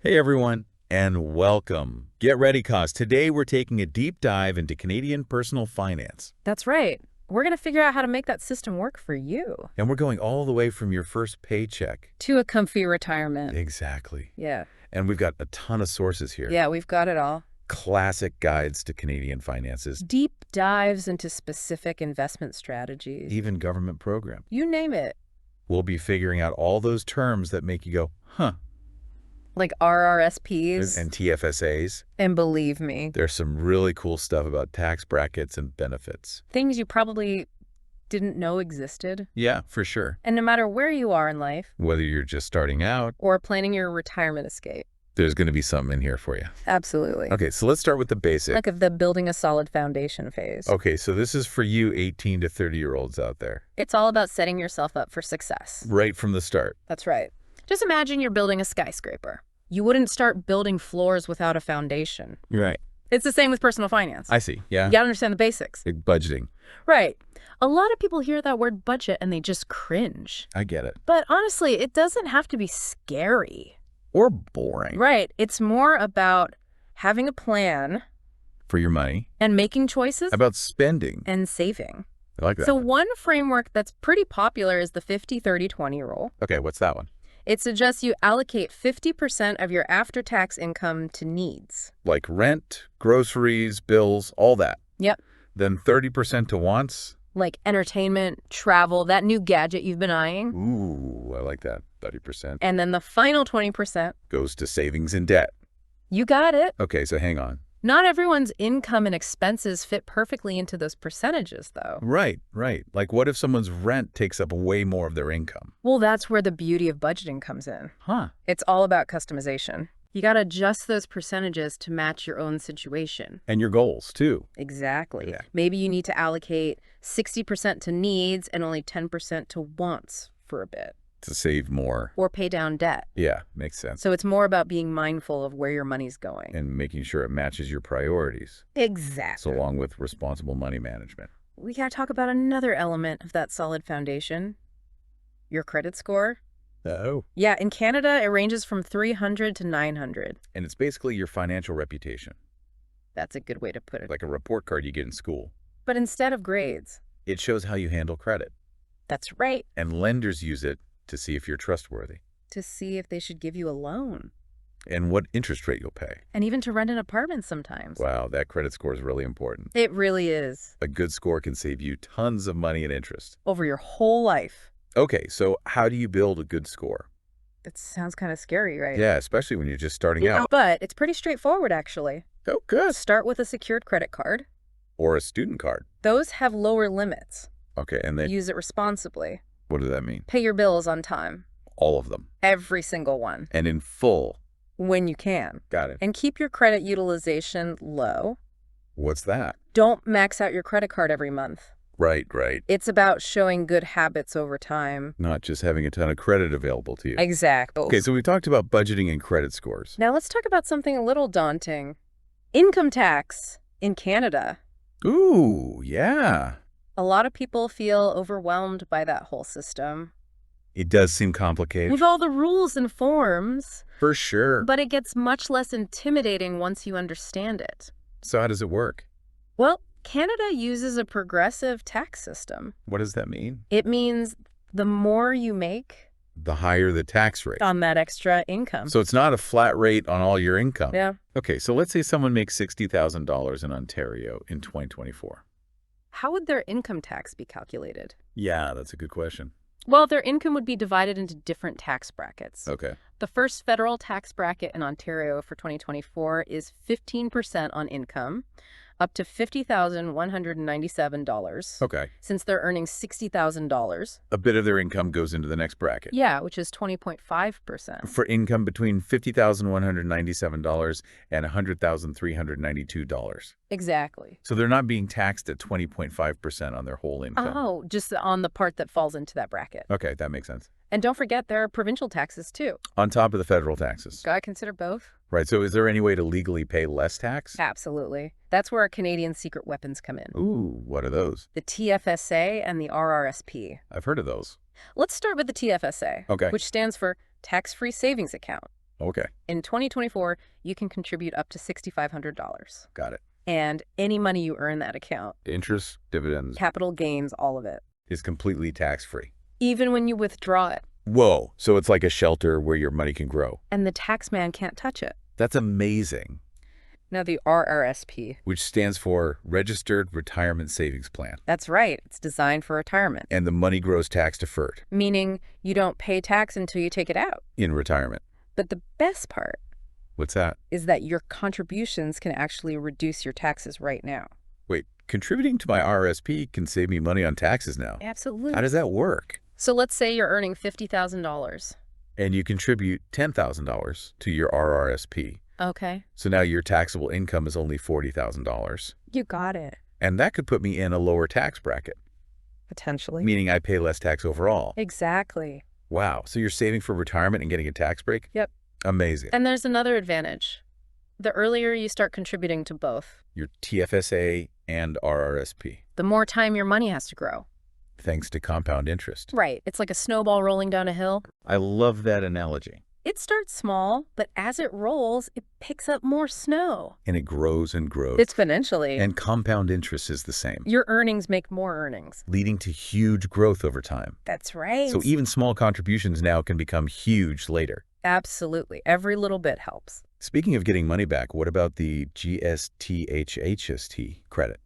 Hey everyone, and welcome. Get ready, cause today we're taking a deep dive into Canadian personal finance. That's right. We're going to figure out how to make that system work for you. And we're going all the way from your first paycheck. To a comfy retirement. Exactly. Yeah. And we've got a ton of sources here. Yeah, we've got it all. Classic guides to Canadian finances. Deep dives into specific investment strategies. Even government programs. You name it. We'll be figuring out all those terms that make you go, huh. Like RRSPs. And TFSAs. And believe me, There's some really cool stuff about tax brackets and benefits. things you probably didn't know existed. Yeah, for sure. And no matter where you are in life, Whether you're just starting out, or planning your retirement escape. there's going to be something in here for you. Absolutely. Okay, so let's start with the basic. Like of the building a solid foundation phase. Okay, so this is for you 18 to 30-year-olds out there. It's all about setting yourself up for success. Right from the start. That's right. Just imagine you're building a skyscraper. You wouldn't start building floors without a foundation. Right. It's the same with personal finance. I see, yeah. You gotta understand the basics. Like budgeting. Right. A lot of people hear that word budget and they just cringe. I get it. But honestly, it doesn't have to be scary. Or boring. Right. It's more about having a plan For your money. and making choices About spending. and saving. I like that. So one framework that's pretty popular is the 50-30-20 rule. Okay, what's that one? It suggests you allocate 50% of your after-tax income to needs. Like rent, groceries, bills, all that. Yep. Then 30% to wants. Like entertainment, travel, that new gadget you've been eyeing. Ooh, I like that. 30% And then the final 20%. goes to savings and debt. You got it. Okay, so hang on. Not everyone's income and expenses fit perfectly into those percentages, though. Right. Like what if someone's rent takes up way more of their income? Well, that's where the beauty of budgeting comes in. Huh. It's all about customization. You got to adjust those percentages to match your own situation. And your goals, too. Exactly. Yeah. Maybe you need to allocate 60% to needs and only 10% to wants for a bit. To save more. Or pay down debt. Yeah, makes sense. So it's more about being mindful of where your money's going. And making sure it matches your priorities. Exactly. So along with responsible money management. We got to talk about another element of that solid foundation. Your credit score. Oh. Yeah, in Canada, it ranges from 300 to 900. And it's basically your financial reputation. That's a good way to put it. Like a report card you get in school. But instead of grades. It shows how you handle credit. That's right. And lenders use it to see if you're trustworthy. To see if they should give you a loan. And what interest rate you'll pay. And even to rent an apartment sometimes. Wow, that credit score is really important. It really is. A good score can save you tons of money and interest. Over your whole life. Okay, so how do you build a good score? That sounds kind of scary, right? Yeah, especially when you're just starting out. But it's pretty straightforward, actually. Oh, good. Start with a secured credit card. Or a student card. Those have lower limits. Okay, and then Use it responsibly. what does that mean? Pay your bills on time. All of them. Every single one. And in full. When you can. Got it. And keep your credit utilization low. What's that? Don't max out your credit card every month. Right. It's about showing good habits over time. Not just having a ton of credit available to you. Exactly. Okay, so we talked about budgeting and credit scores. Now let's talk about something a little daunting. Income tax in Canada. Ooh, yeah. A lot of people feel overwhelmed by that whole system. It does seem complicated. With all the rules and forms. For sure. But it gets much less intimidating once you understand it. So how does it work? Well, Canada uses a progressive tax system. What does that mean? It means the more you make The higher the tax rate. on that extra income. So it's not a flat rate on all your income. Yeah. Okay, so let's say someone makes $60,000 in Ontario in 2024. How would their income tax be calculated? Yeah, that's a good question. Well, their income would be divided into different tax brackets. Okay. The first federal tax bracket in Ontario for 2024 is 15% on income, up to $50,197. Okay. Since they're earning $60,000. A bit of their income goes into the next bracket. Yeah, which is 20.5%. For income between $50,197 and $100,392. Exactly. So they're not being taxed at 20.5% on their whole income. Oh, just on the part that falls into that bracket. Okay, that makes sense. And don't forget, there are provincial taxes, too. On top of the federal taxes. Gotta consider both. Right, so is there any way to legally pay less tax? Absolutely. That's where our Canadian secret weapons come in. Ooh, what are those? The TFSA and the RRSP. I've heard of those. Let's start with the TFSA, Okay. which stands for Tax-Free Savings Account. Okay. In 2024, you can contribute up to $6,500. Got it. And any money you earn that account, Interest, dividends, capital gains, all of it, is completely tax-free. even when you withdraw it. Whoa. So it's like a shelter where your money can grow. And the tax man can't touch it. That's amazing. Now, the RRSP. Which stands for Registered Retirement Savings Plan. That's right. It's designed for retirement. And the money grows tax-deferred. Meaning you don't pay tax until you take it out. In retirement. But the best part What's that? is that your contributions can actually reduce your taxes right now. Wait, contributing to my RRSP can save me money on taxes now. Absolutely. How does that work? So let's say you're earning $50,000. And you contribute $10,000 to your RRSP. Okay. So now your taxable income is only $40,000. You got it. And that could put me in a lower tax bracket, Potentially. meaning I pay less tax overall. Exactly. Wow. So you're saving for retirement and getting a tax break? Yep. Amazing. And there's another advantage. The earlier you start contributing to both, Your TFSA and RRSP, the more time your money has to grow. thanks to compound interest. Right. It's like a snowball rolling down a hill. I love that analogy. It starts small, but as it rolls, it picks up more snow. And it grows and grows. Exponentially. And compound interest is the same, Your earnings make more earnings. leading to huge growth over time. That's right. So even small contributions now can become huge later. Absolutely. Every little bit helps. Speaking of getting money back, what about the GST/HST credit?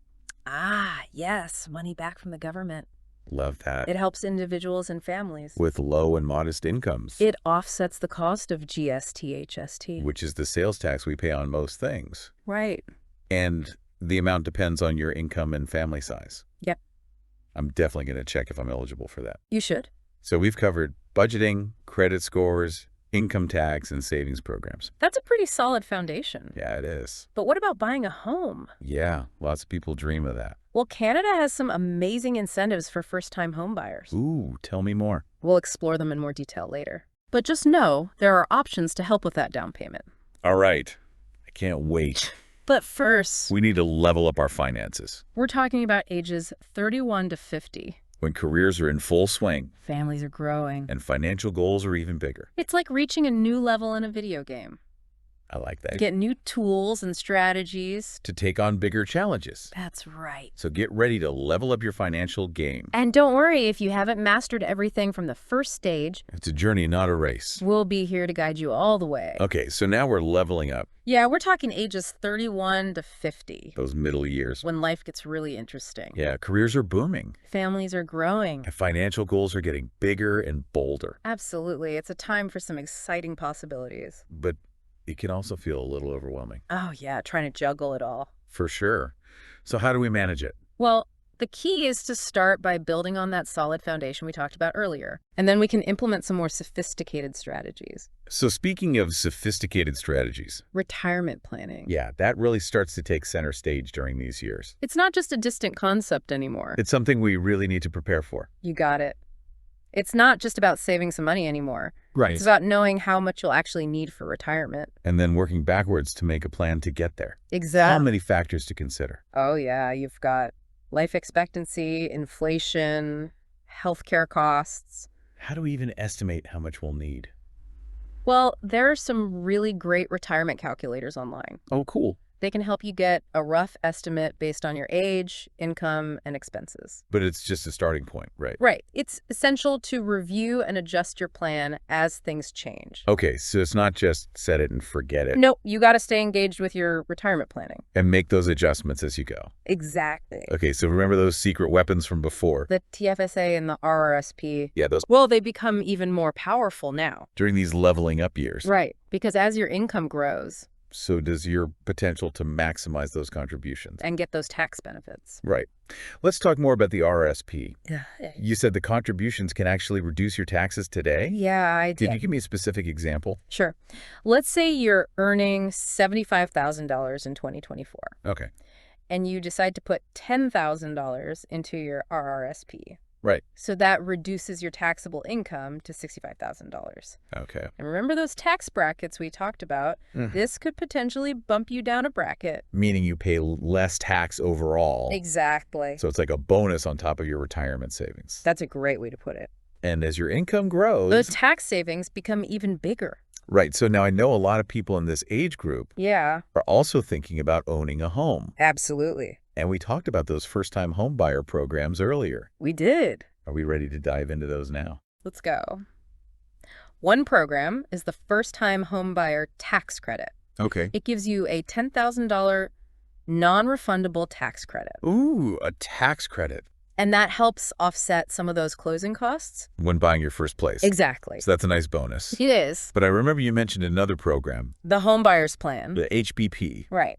Ah, yes. Money back from the government. Love that. It helps individuals and families. With low and modest incomes, It offsets the cost of GST/HST. which is the sales tax we pay on most things. Right. And the amount depends on your income and family size. Yep. I'm definitely going to check if I'm eligible for that. You should. So we've covered budgeting, credit scores, income tax, and savings programs. That's a pretty solid foundation. Yeah, it is. But what about buying a home? Yeah, lots of people dream of that. Well, Canada has some amazing incentives for first-time home buyers. Ooh, tell me more. We'll explore them in more detail later. But just know there are options to help with that down payment. All right. I can't wait. But first, We need to level up our finances. we're talking about ages 31 to 50. When careers are in full swing Families are growing. and financial goals are even bigger. It's like reaching a new level in a video game. I like that. Get new tools and strategies. To take on bigger challenges. That's right. So get ready to level up your financial game. And don't worry if you haven't mastered everything from the first stage. It's a journey, not a race. We'll be here to guide you all the way. Okay, so now we're leveling up Yeah, we're talking ages 31 to 50, those middle years. when life gets really interesting. Yeah, careers are booming. Families are growing. And financial goals are getting bigger and bolder. Absolutely. It's a time for some exciting possibilities. But it can also feel a little overwhelming. Oh, yeah, trying to juggle it all. For sure. So how do we manage it? Well, the key is to start by building on that solid foundation we talked about earlier. And then we can implement some more sophisticated strategies. So speaking of sophisticated strategies, Retirement planning. yeah, that really starts to take center stage during these years. It's not just a distant concept anymore. It's something we really need to prepare for. You got it. It's not just about saving some money anymore. Right. It's about knowing how much you'll actually need for retirement. And then working backwards to make a plan to get there. How Exactly. many factors to consider? Oh, yeah. You've got life expectancy, inflation, healthcare costs. How do we even estimate how much we'll need? Well, there are some really great retirement calculators online. Oh, cool. They can help you get a rough estimate based on your age, income, and expenses. But it's just a starting point, right? Right. It's essential to review and adjust your plan as things change. Okay, so it's not just set it and forget it. Nope, you got to stay engaged with your retirement planning. And make those adjustments as you go. Exactly. Okay, so remember those secret weapons from before? The TFSA and the RRSP, Yeah, those well, they become even more powerful now. during these leveling up years. Right. Because as your income grows So does your potential to maximize those contributions. and get those tax benefits. Right. Let's talk more about the RRSP. Yeah. You said the contributions can actually reduce your taxes today? Yeah, I Did did. you give me a specific example? Sure. Let's say you're earning $75,000 in 2024 Okay. and you decide to put $10,000 into your RRSP. Right. So that reduces your taxable income to $65,000. Okay. And remember those tax brackets we talked about? This could potentially bump you down a bracket. Meaning you pay less tax overall. Exactly. So it's like a bonus on top of your retirement savings. That's a great way to put it. And as your income grows, Those tax savings become even bigger. Right. So now I know a lot of people in this age group Yeah, are also thinking about owning a home. absolutely. And we talked about those first-time home buyer programs earlier. We did. Are we ready to dive into those now? Let's go. One program is the first-time homebuyer tax credit. Okay. It gives you a $10,000 non-refundable tax credit. Ooh, a tax credit And that helps offset some of those closing costs. when buying your first place. Exactly. So that's a nice bonus. It is. But I remember you mentioned another program, The homebuyer's plan. the HBP. Right.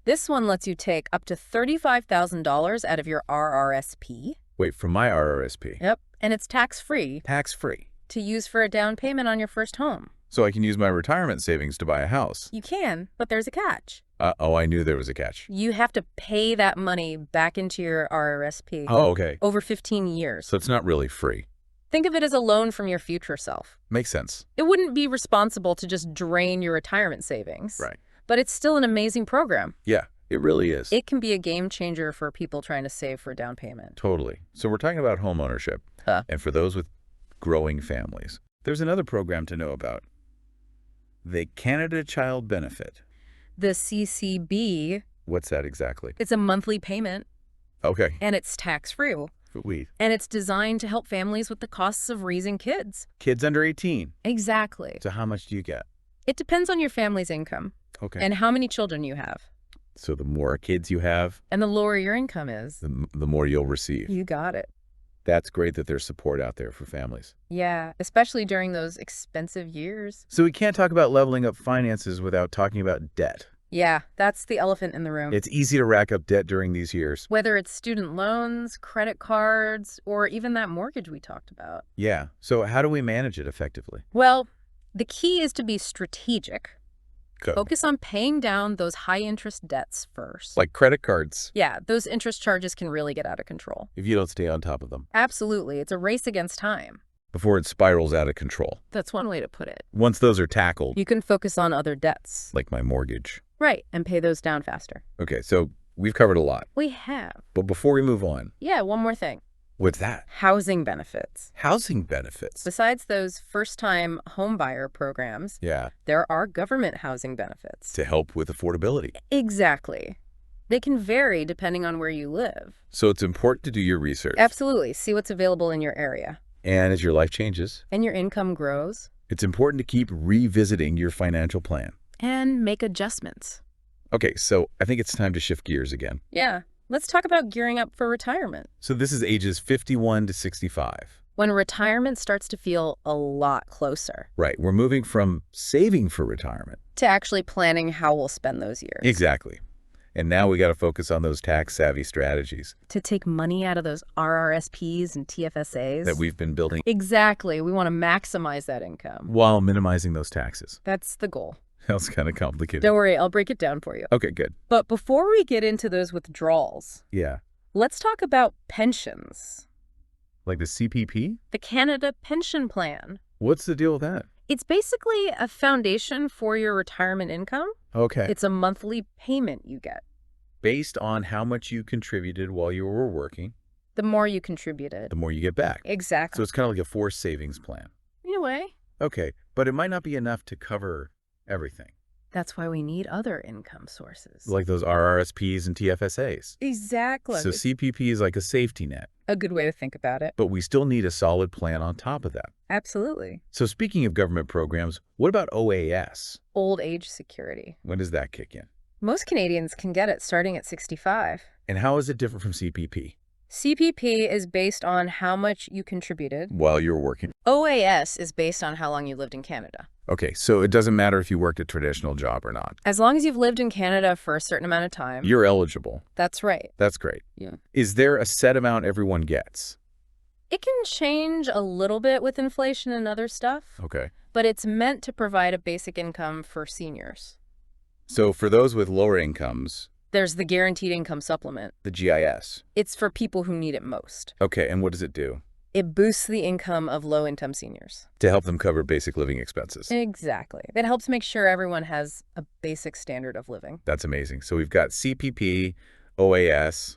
This one lets you take up to $35,000 out of your RRSP. Wait, from my RRSP. Yep. And it's tax-free Tax-free. to use for a down payment on your first home. So I can use my retirement savings to buy a house. You can, but there's a catch. Oh, I knew there was a catch. You have to pay that money back into your RRSP Oh, okay. over 15 years. So it's not really free. Think of it as a loan from your future self. Makes sense. It wouldn't be responsible to just drain your retirement savings. Right. But it's still an amazing program. Yeah, it really is. It can be a game changer for people trying to save for a down payment. Totally. So we're talking about home ownership. And for those with growing families, there's another program to know about. The Canada Child Benefit. The CCB, What's that exactly? it's a monthly payment, Okay. and it's tax-free. Wait. And it's designed to help families with the costs of raising kids. Kids under 18. Exactly. So how much do you get? It depends on your family's income Okay. and how many children you have. So the more kids you have, And the lower your income is. the more you'll receive. You got it. That's great that there's support out there for families. Yeah, especially during those expensive years. So we can't talk about leveling up finances without talking about debt. Yeah, that's the elephant in the room. It's easy to rack up debt during these years. Whether it's student loans, credit cards, or even that mortgage we talked about. Yeah. So how do we manage it effectively? Well, the key is to be strategic. Go. Focus on paying down those high-interest debts first. Like credit cards, Yeah, those interest charges can really get out of control. if you don't stay on top of them, Absolutely. It's a race against time. before it spirals out of control. That's one way to put it. Once those are tackled, You can focus on other debts. like my mortgage. Right, and pay those down faster. Okay, so we've covered a lot. We have. But before we move on, Yeah, one more thing. what's that? Housing benefits. Housing benefits. Besides those first-time homebuyer programs, Yeah, there are government housing benefits. to help with affordability. Exactly. They can vary depending on where you live. So it's important to do your research. Absolutely. See what's available in your area. And as your life changes, And your income grows. it's important to keep revisiting your financial plan. And make adjustments. Okay, so I think it's time to shift gears again. Yeah. Let's talk about gearing up for retirement. So this is ages 51 to 65. When retirement starts to feel a lot closer Right, we're moving from saving for retirement. to actually planning how we'll spend those years. Exactly. And now we got to focus on those tax-savvy strategies To take money out of those RRSPs and TFSAs. that we've been building Exactly. We want to maximize that income. while minimizing those taxes. That's the goal. That's kind of complicated. Don't worry, I'll break it down for you. Okay, good. But before we get into those withdrawals, Yeah. let's talk about pensions. Like the CPP? The Canada Pension Plan. What's the deal with that? It's basically a foundation for your retirement income. Okay. It's a monthly payment you get. Based on how much you contributed while you were working, The more you contributed. the more you get back. So Exactly. it's kind of like a forced savings plan. In a way, Okay, but it might not be enough to cover everything. that's why we need other income sources. Like those RRSPs and TFSAs. Exactly. So CPP is like a safety net, A good way to think about it. but we still need a solid plan on top of that. Absolutely. So speaking of government programs, what about OAS? Old age security. When does that kick in? Most Canadians can get it starting at 65. And how is it different from CPP? CPP is based on how much you contributed. While you're working. OAS is based on how long you lived in Canada. Okay, so it doesn't matter if you worked a traditional job or not. As long as you've lived in Canada for a certain amount of time. You're eligible. That's right. That's great. Yeah. Is there a set amount everyone gets? It can change a little bit with inflation and other stuff, Okay. but it's meant to provide a basic income for seniors. So for those with lower incomes, There's the Guaranteed Income Supplement. the GIS. It's for people who need it most. Okay, and what does it do? It boosts the income of low-income seniors. To help them cover basic living expenses. Exactly. It helps make sure everyone has a basic standard of living. That's amazing. So we've got CPP, OAS.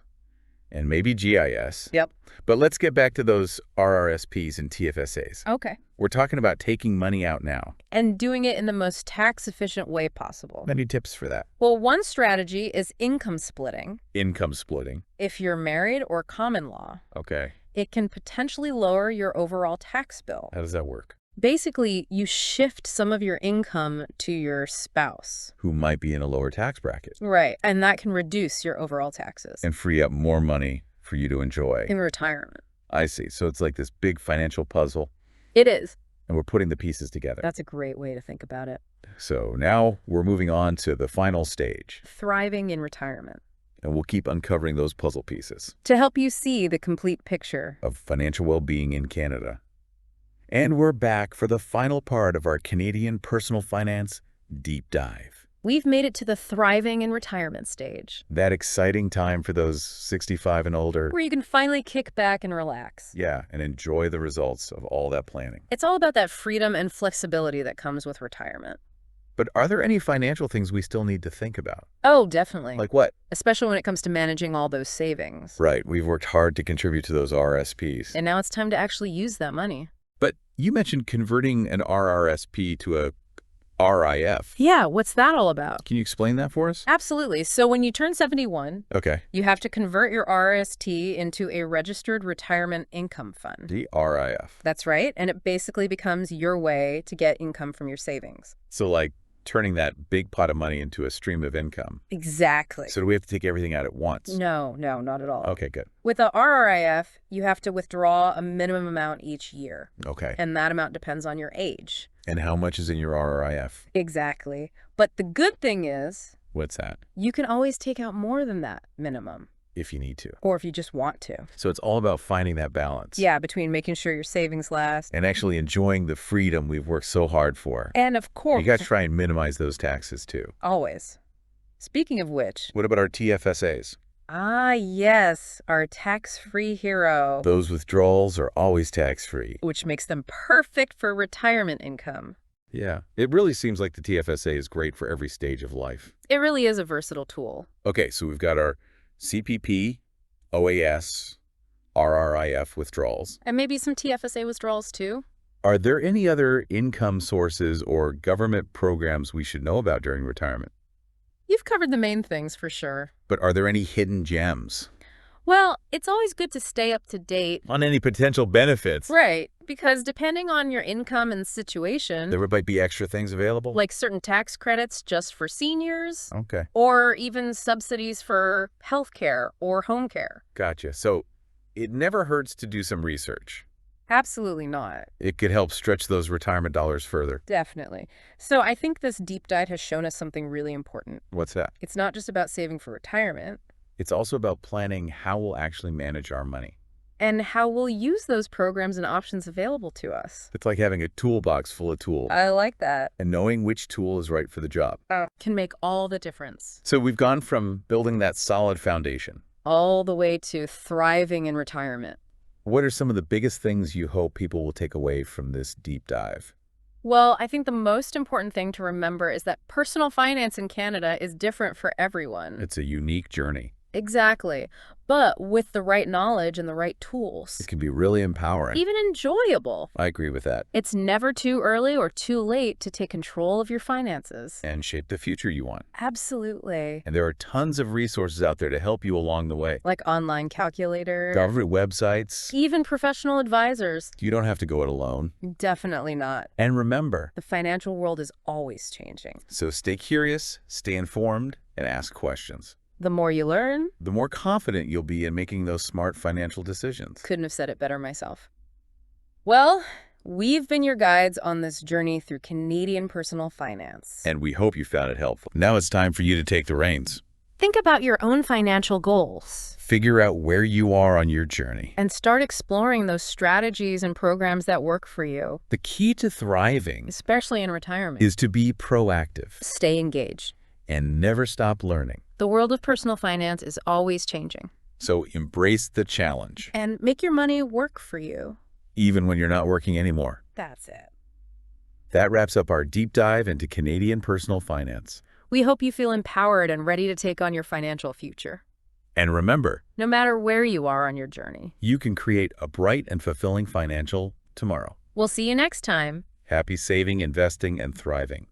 And maybe GIS. Yep. But let's get back to those RRSPs and TFSAs. Okay. We're talking about taking money out now. And doing it in the most tax-efficient way possible. Any tips for that? Well, one strategy is income splitting. Income splitting. If you're married or common law, Okay. it can potentially lower your overall tax bill. How does that work? Basically, you shift some of your income to your spouse. Who might be in a lower tax bracket. Right. And that can reduce your overall taxes. And free up more money for you to enjoy. In retirement. I see. So it's like this big financial puzzle. It is. And we're putting the pieces together. That's a great way to think about it. So now we're moving on to the final stage. Thriving in retirement. And we'll keep uncovering those puzzle pieces. To help you see the complete picture of financial well-being in Canada. And we're back for the final part of our Canadian personal finance deep dive. We've made it to the thriving in retirement stage. That exciting time for those 65 and older. Where you can finally kick back and relax. Yeah, and enjoy the results of all that planning. It's all about that freedom and flexibility that comes with retirement. But are there any financial things we still need to think about? Oh, definitely. Like what? Especially when it comes to managing all those savings. Right, we've worked hard to contribute to those RRSPs. And now it's time to actually use that money. But you mentioned converting an RRSP to a RIF. Yeah, what's that all about? Can you explain that for us? Absolutely. So when you turn 71, Okay. you have to convert your RRSP into a registered retirement income fund. The RIF. That's right. And it basically becomes your way to get income from your savings. So like turning that big pot of money into a stream of income. Exactly. So do we have to take everything out at once? No, not at all. Okay, good. With a RRIF, you have to withdraw a minimum amount each year. Okay. And that amount depends on your age. And how much is in your RRIF? Exactly. But the good thing is, What's that? you can always take out more than that minimum. If you need to. Or if you just want to. So it's all about finding that balance. Yeah, between making sure your savings last. And actually enjoying the freedom we've worked so hard for. And of course. You got to try and minimize those taxes too. Always. Speaking of which. What about our TFSAs? Ah, yes. Our tax-free hero. Those withdrawals are always tax-free. Which makes them perfect for retirement income. Yeah. It really seems like the TFSA is great for every stage of life. It really is a versatile tool. Okay, so we've got our CPP, OAS, RRIF withdrawals. And maybe some TFSA withdrawals too. Are there any other income sources or government programs we should know about during retirement? You've covered the main things for sure. But are there any hidden gems? Well, it's always good to stay up to date. On any potential benefits? Right, because depending on your income and situation, There might be extra things available? like certain tax credits just for seniors, Okay, or even subsidies for healthcare or home care. gotcha. So it never hurts to do some research. Absolutely not. It could help stretch those retirement dollars further. Definitely. So I think this deep dive has shown us something really important. What's that? It's not just about saving for retirement, It's also about planning how we'll actually manage our money. and how we'll use those programs and options available to us. It's like having a toolbox full of tools I like that. and knowing which tool is right for the job. Can make all the difference. So we've gone from building that solid foundation. All the way to thriving in retirement. What are some of the biggest things you hope people will take away from this deep dive? Well, I think the most important thing to remember is that personal finance in Canada is different for everyone. It's a unique journey. Exactly. But with the right knowledge and the right tools, It can be really empowering. even enjoyable. I agree with that. It's never too early or too late to take control of your finances. And shape the future you want. Absolutely. And there are tons of resources out there to help you along the way. Like online calculator, Government websites. even professional advisors. You don't have to go it alone. Definitely not. And remember, The financial world is always changing. so stay curious, stay informed, and ask questions. The more you learn, The more confident you'll be in making those smart financial decisions. couldn't have said it better myself. Well, we've been your guides on this journey through Canadian personal finance. And we hope you found it helpful. Now it's time for you to take the reins. Think about your own financial goals Figure out where you are on your journey. and start exploring those strategies and programs that work for you, The key to thriving especially in retirement. is to be proactive Stay engaged. and never stop learning. The world of personal finance is always changing. So embrace the challenge, And make your money work for you. even when you're not working anymore. That's it. That wraps up our deep dive into Canadian personal finance. We hope you feel empowered and ready to take on your financial future. And remember, no matter where you are on your journey, you can create a bright and fulfilling financial tomorrow. we'll see you next time. Happy saving, investing, and thriving.